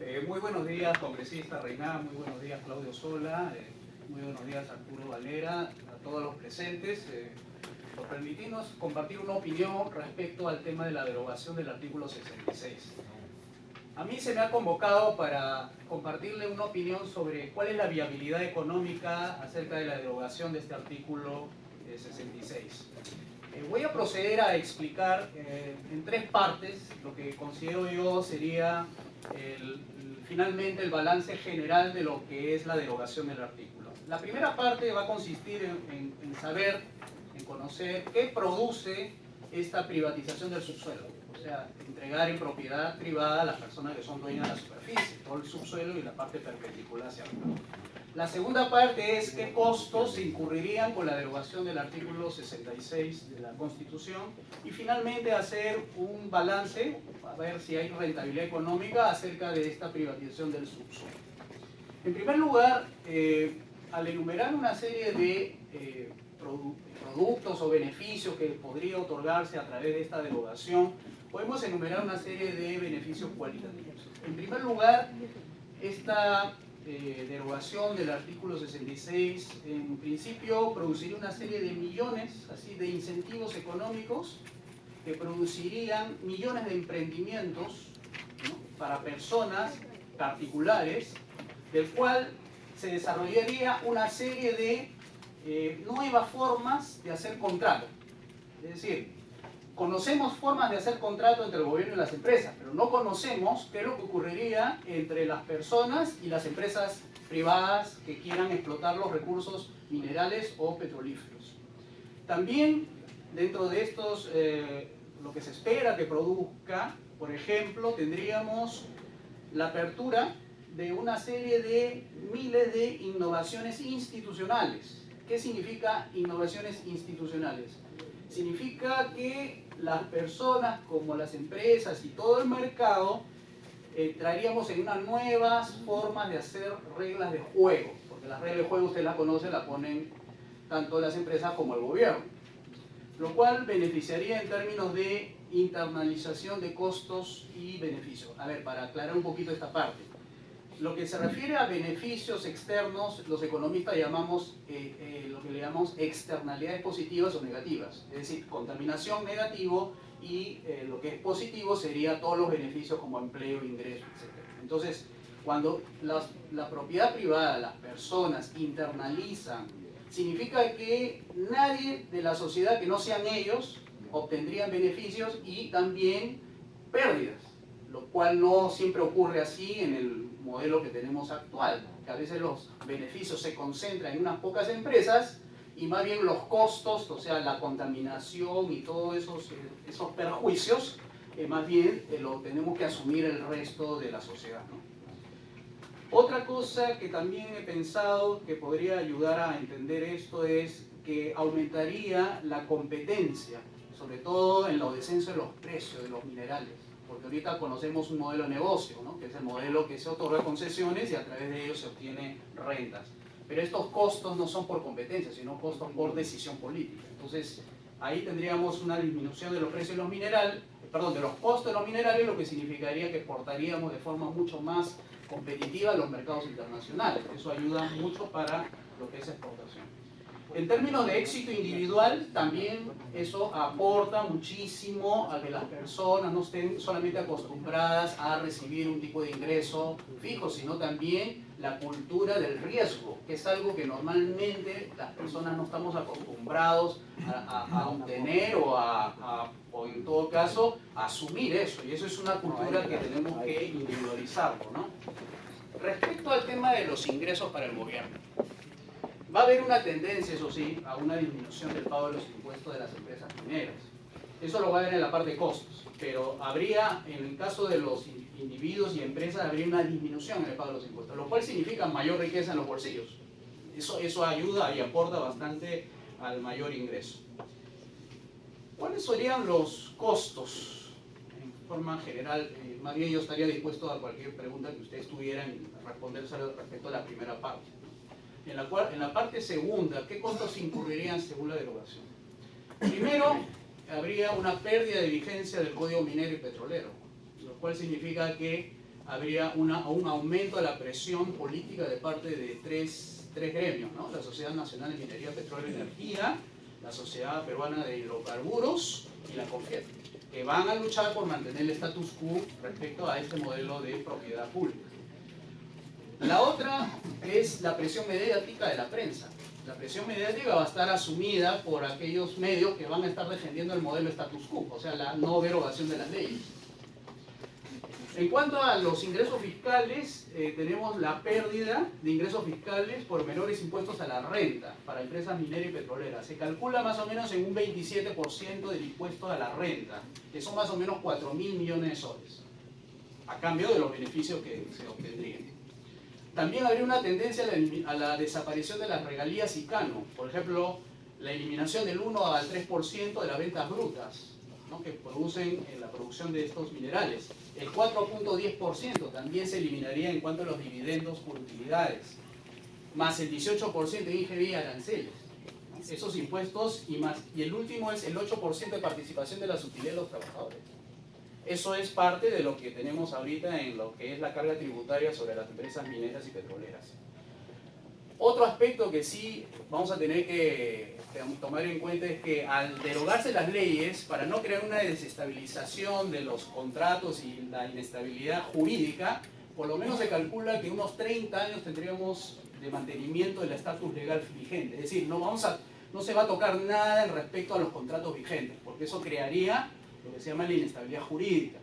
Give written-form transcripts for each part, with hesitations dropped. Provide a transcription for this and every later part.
Muy buenos días, congresista Reina, muy buenos días, Claudio Sola, muy buenos días, Arturo Valera, a todos los presentes. Por permitirnos compartir una opinión respecto al tema de la derogación del artículo 66. A mí se me ha convocado para compartirle una opinión sobre cuál es la viabilidad económica acerca de la derogación de este artículo 66. Voy a proceder a explicar en tres partes lo que considero yo sería finalmente el balance general de lo que es la derogación del artículo. La primera parte va a consistir en saber, en conocer qué produce esta privatización del subsuelo. O sea, entregar en propiedad privada a las personas que son dueñas de la superficie, todo el subsuelo y la parte perpendicular hacia arriba. La segunda parte es qué costos se incurrirían con la derogación del artículo 66 de la Constitución y finalmente hacer un balance, a ver si hay rentabilidad económica acerca de esta privatización del subsuelo. En primer lugar, al enumerar una serie de productos o beneficios que podría otorgarse a través de esta derogación, podemos enumerar una serie de beneficios cualitativos. En primer lugar, esta derogación del artículo 66 en principio produciría una serie de millones así de incentivos económicos que producirían millones de emprendimientos, ¿no?, para personas particulares, del cual se desarrollaría una serie de nuevas formas de hacer contrato. Es decir, conocemos formas de hacer contrato entre el gobierno y las empresas, pero no conocemos qué es lo que ocurriría entre las personas y las empresas privadas que quieran explotar los recursos minerales o petrolíferos. También dentro de estos, lo que se espera que produzca, por ejemplo, tendríamos la apertura de una serie de miles de innovaciones institucionales. ¿Qué significa innovaciones institucionales? Significa que las personas como las empresas y todo el mercado traeríamos en unas nuevas formas de hacer reglas de juego, porque las reglas de juego usted las conoce, las ponen tanto las empresas como el gobierno, lo cual beneficiaría en términos de internalización de costos y beneficios. A ver, para aclarar un poquito esta parte. Lo que se refiere a beneficios externos, los economistas llamamos lo que le llamamos externalidades positivas o negativas. Es decir, contaminación negativo y lo que es positivo sería todos los beneficios como empleo, ingresos, etc. Entonces, cuando la propiedad privada, las personas internalizan, significa que nadie de la sociedad que no sean ellos obtendrían beneficios y también pérdidas, lo cual no siempre ocurre así en el modelo que tenemos actual, que a veces los beneficios se concentran en unas pocas empresas y más bien los costos, o sea, la contaminación y todos esos perjuicios, más bien lo tenemos que asumir el resto de la sociedad, ¿no? Otra cosa que también he pensado que podría ayudar a entender esto es que aumentaría la competencia, sobre todo en los descensos de los precios de los minerales. Porque ahorita conocemos un modelo de negocio, ¿no?, que es el modelo que se otorga concesiones y a través de ellos se obtienen rentas. Pero estos costos no son por competencia, sino costos por decisión política. Entonces, ahí tendríamos una disminución de los precios de los minerales, de los costos de los minerales, lo que significaría que exportaríamos de forma mucho más competitiva a los mercados internacionales. Eso ayuda mucho para lo que es exportación. En términos de éxito individual, también eso aporta muchísimo a que las personas no estén solamente acostumbradas a recibir un tipo de ingreso fijo, sino también la cultura del riesgo, que es algo que normalmente las personas no estamos acostumbrados a obtener o en todo caso a asumir eso, y eso es una cultura que tenemos que individualizarlo, ¿no? Respecto al tema de los ingresos para el gobierno, va a haber una tendencia, eso sí, a una disminución del pago de los impuestos de las empresas mineras. Eso lo va a ver en la parte de costos, pero habría, en el caso de los individuos y empresas, habría una disminución en el pago de los impuestos, lo cual significa mayor riqueza en los bolsillos. Eso ayuda y aporta bastante al mayor ingreso. ¿Cuáles serían los costos? En forma general, más bien yo estaría dispuesto a cualquier pregunta que ustedes tuvieran responderse respecto a la primera parte. En la parte segunda, ¿qué costos incurrirían según la derogación? Primero, habría una pérdida de vigencia del Código Minero y Petrolero, lo cual significa que habría un aumento de la presión política de parte de tres gremios, ¿no? La Sociedad Nacional de Minería, Petróleo y Energía, la Sociedad Peruana de Hidrocarburos y la CONFIEP, que van a luchar por mantener el status quo respecto a este modelo de propiedad pública. La otra es la presión mediática de la prensa. La presión mediática va a estar asumida por aquellos medios que van a estar defendiendo el modelo status quo, o sea, la no derogación de las leyes. En cuanto a los ingresos fiscales, tenemos la pérdida de ingresos fiscales por menores impuestos a la renta para empresas mineras y petroleras. Se calcula más o menos en un 27% del impuesto a la renta, que son más o menos 4.000 millones de soles, a cambio de los beneficios que se obtendrían. También habría una tendencia a la desaparición de las regalías y cano, por ejemplo, la eliminación del 1 al 3% de las ventas brutas, ¿no?, que producen en la producción de estos minerales. El 4.10% también se eliminaría en cuanto a los dividendos por utilidades, más el 18% de IGB y aranceles. Esos impuestos y el último es el 8% de participación de las utilidades de los trabajadores. Eso es parte de lo que tenemos ahorita en lo que es la carga tributaria sobre las empresas mineras y petroleras. Otro aspecto que sí vamos a tener que tomar en cuenta es que al derogarse las leyes, para no crear una desestabilización de los contratos y la inestabilidad jurídica, por lo menos se calcula que unos 30 años tendríamos de mantenimiento del estatus legal vigente. Es decir, no se va a tocar nada en respecto a los contratos vigentes, porque eso crearía lo que se llama la inestabilidad jurídica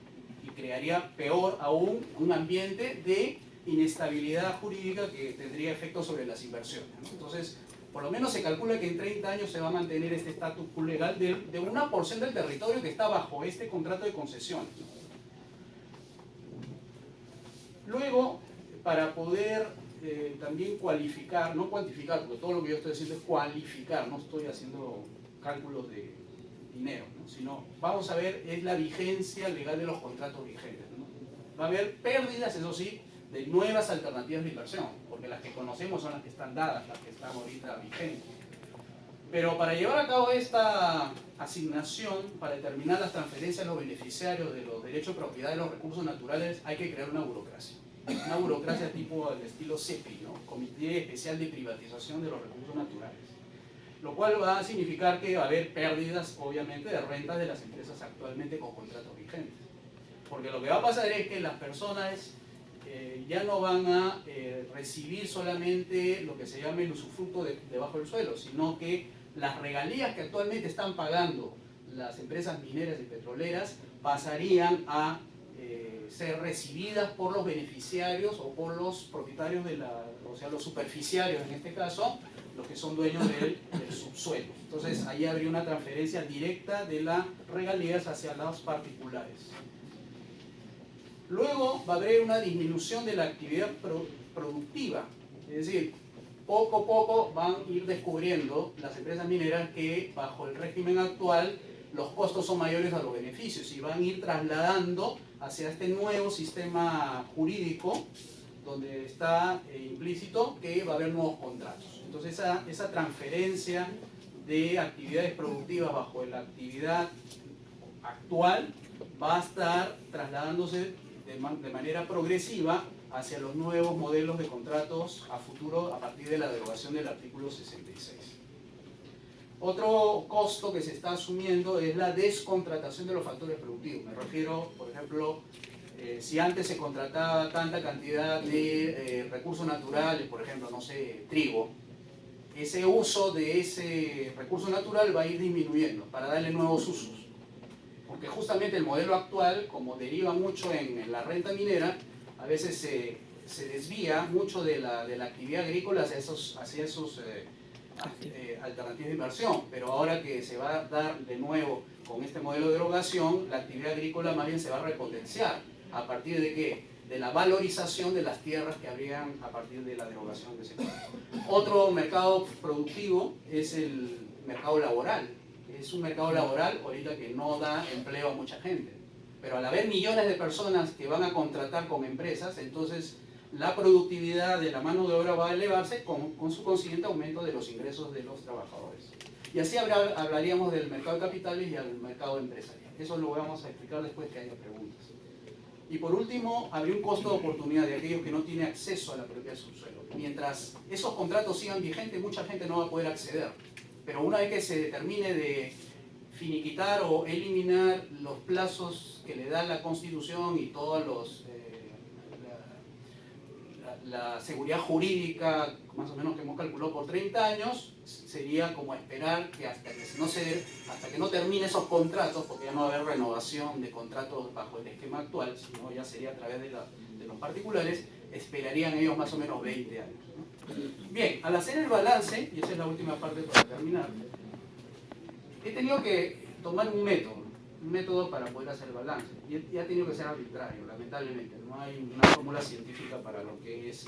y crearía peor aún un ambiente de inestabilidad jurídica que tendría efectos sobre las inversiones, ¿no? Entonces, por lo menos se calcula que en 30 años se va a mantener este estatus legal de una porción del territorio que está bajo este contrato de concesión. Luego, para poder también cualificar, no cuantificar, porque todo lo que yo estoy haciendo es cualificar, no estoy haciendo cálculos de dinero, ¿no?, sino vamos a ver es la vigencia legal de los contratos vigentes, ¿no? Va a haber pérdidas, eso sí, de nuevas alternativas de inversión, porque las que conocemos son las que están dadas, las que están ahorita vigentes. Pero para llevar a cabo esta asignación, para determinar las transferencias a los beneficiarios de los derechos de propiedad de los recursos naturales, hay que crear una burocracia tipo del estilo CEPI, ¿no?, Comité Especial de Privatización de los Recursos Naturales, lo cual va a significar que va a haber pérdidas, obviamente, de rentas de las empresas actualmente con contratos vigentes. Porque lo que va a pasar es que las personas ya no van a recibir solamente lo que se llama el usufructo debajo del suelo, sino que las regalías que actualmente están pagando las empresas mineras y petroleras pasarían a ser recibidas por los beneficiarios o por los propietarios o sea, los superficiarios en este caso, los que son dueños del subsuelo. Entonces ahí habría una transferencia directa de las regalías hacia los particulares. Luego va a haber una disminución de la actividad productiva, es decir, poco a poco van a ir descubriendo las empresas mineras que bajo el régimen actual los costos son mayores a los beneficios y van a ir trasladando hacia este nuevo sistema jurídico donde está implícito que va a haber nuevos contratos. Entonces esa transferencia de actividades productivas bajo la actividad actual va a estar trasladándose de manera progresiva hacia los nuevos modelos de contratos a futuro a partir de la derogación del artículo 66. Otro costo que se está asumiendo es la descontratación de los factores productivos. Me refiero, por ejemplo, si antes se contrataba tanta cantidad de recursos naturales, por ejemplo, no sé, trigo, ese uso de ese recurso natural va a ir disminuyendo para darle nuevos usos. Porque justamente el modelo actual, como deriva mucho en la renta minera, a veces se desvía mucho de la actividad agrícola hacia esos alternativas de inversión. Pero ahora que se va a dar de nuevo con este modelo de derogación, la actividad agrícola más bien se va a repotenciar. ¿A partir de qué? De la valorización de las tierras que habrían a partir de la derogación de ese contrato. Otro mercado productivo es el mercado laboral. Es un mercado laboral ahorita que no da empleo a mucha gente. Pero al haber millones de personas que van a contratar con empresas, entonces la productividad de la mano de obra va a elevarse con su consiguiente aumento de los ingresos de los trabajadores. Y así hablaríamos del mercado de capitales y del mercado empresarial. Eso lo vamos a explicar después que haya preguntas. Y por último, habría un costo de oportunidad de aquellos que no tienen acceso a la propiedad de subsuelo. Mientras esos contratos sigan vigentes, mucha gente no va a poder acceder. Pero una vez que se termine de finiquitar o eliminar los plazos que le da la Constitución y todos los la seguridad jurídica, más o menos que hemos calculado por 30 años, sería como esperar que hasta que no termine esos contratos, porque ya no va a haber renovación de contratos bajo el esquema actual, sino ya sería a través de los particulares, esperarían ellos más o menos 20 años, ¿no? Bien, al hacer el balance, y esa es la última parte para terminar, he tenido que tomar un método para poder hacer el balance. Y ha tenido que ser arbitrario, lamentablemente. No hay una fórmula científica para lo que es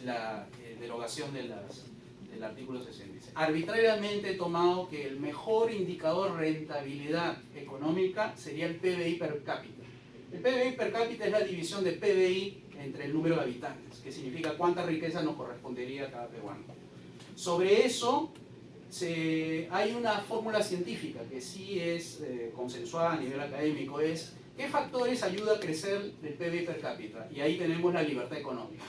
la derogación del artículo 66. Arbitrariamente he tomado que el mejor indicador de rentabilidad económica sería el PBI per cápita. El PBI per cápita es la división de PBI entre el número de habitantes, que significa cuánta riqueza nos correspondería a cada peruano. Sobre eso hay una fórmula científica que sí es consensuada a nivel académico, es ¿qué factores ayuda a crecer el PBI per cápita? Y ahí tenemos la libertad económica.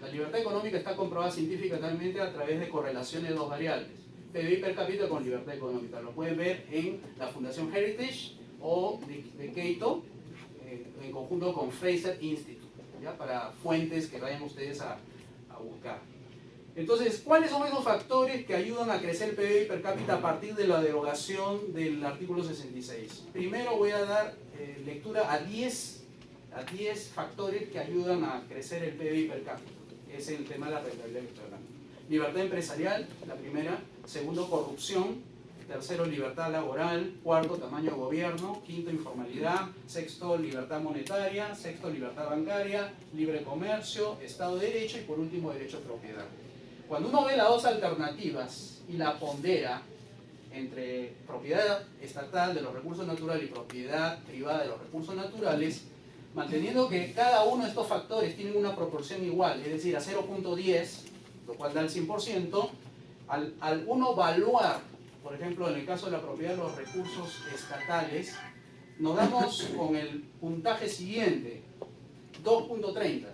La libertad económica está comprobada científicamente a través de correlaciones de dos variables, PBI per cápita con libertad económica. Lo pueden ver en la Fundación Heritage o de Cato, en conjunto con Fraser Institute, ¿ya? Para fuentes que vayan ustedes a buscar. Entonces, ¿cuáles son esos factores que ayudan a crecer el PBI per cápita a partir de la derogación del artículo 66? Primero voy a dar lectura a 10 factores que ayudan a crecer el PBI per cápita. Es el tema de la rentabilidad que estoy hablando. Libertad empresarial, la primera. Segundo, corrupción. Tercero, libertad laboral. Cuarto, tamaño de gobierno. Quinto, informalidad. Sexto, libertad monetaria. Sexto, libertad bancaria. Libre comercio, Estado de Derecho y por último, derecho de propiedad. Cuando uno ve las dos alternativas y la pondera entre propiedad estatal de los recursos naturales y propiedad privada de los recursos naturales, manteniendo que cada uno de estos factores tiene una proporción igual, es decir, a 0.10, lo cual da el 100%, al uno evaluar, por ejemplo, en el caso de la propiedad de los recursos estatales, nos damos con el puntaje siguiente, 2.30.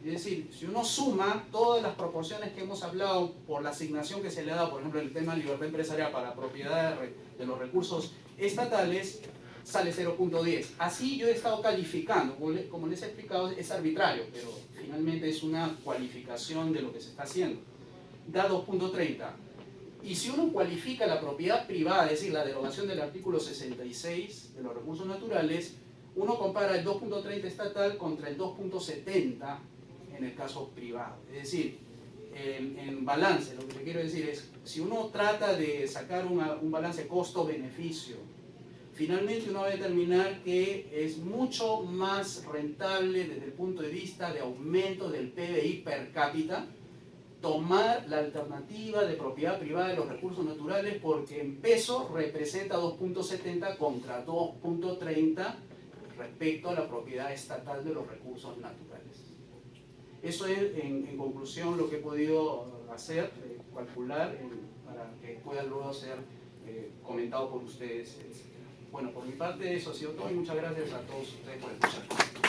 Es decir, si uno suma todas las proporciones que hemos hablado por la asignación que se le ha dado, por ejemplo, el tema de libertad empresarial para la propiedad de los recursos estatales, sale 0.10. Así yo he estado calificando, como les he explicado, es arbitrario, pero finalmente es una cualificación de lo que se está haciendo. Da 2.30. Y si uno cualifica la propiedad privada, es decir, la derogación del artículo 66 de los recursos naturales, uno compara el 2.30 estatal contra el 2.70 en el caso privado. Es decir, en balance, lo que te quiero decir es, si uno trata de sacar un balance costo-beneficio, finalmente uno va a determinar que es mucho más rentable desde el punto de vista de aumento del PBI per cápita tomar la alternativa de propiedad privada de los recursos naturales, porque en peso representa 2.70 contra 2.30 respecto a la propiedad estatal de los recursos naturales. Eso es, en conclusión, lo que he podido hacer, calcular, para que pueda luego ser comentado por ustedes. Bueno, por mi parte eso ha sido todo y muchas gracias a todos ustedes por escuchar.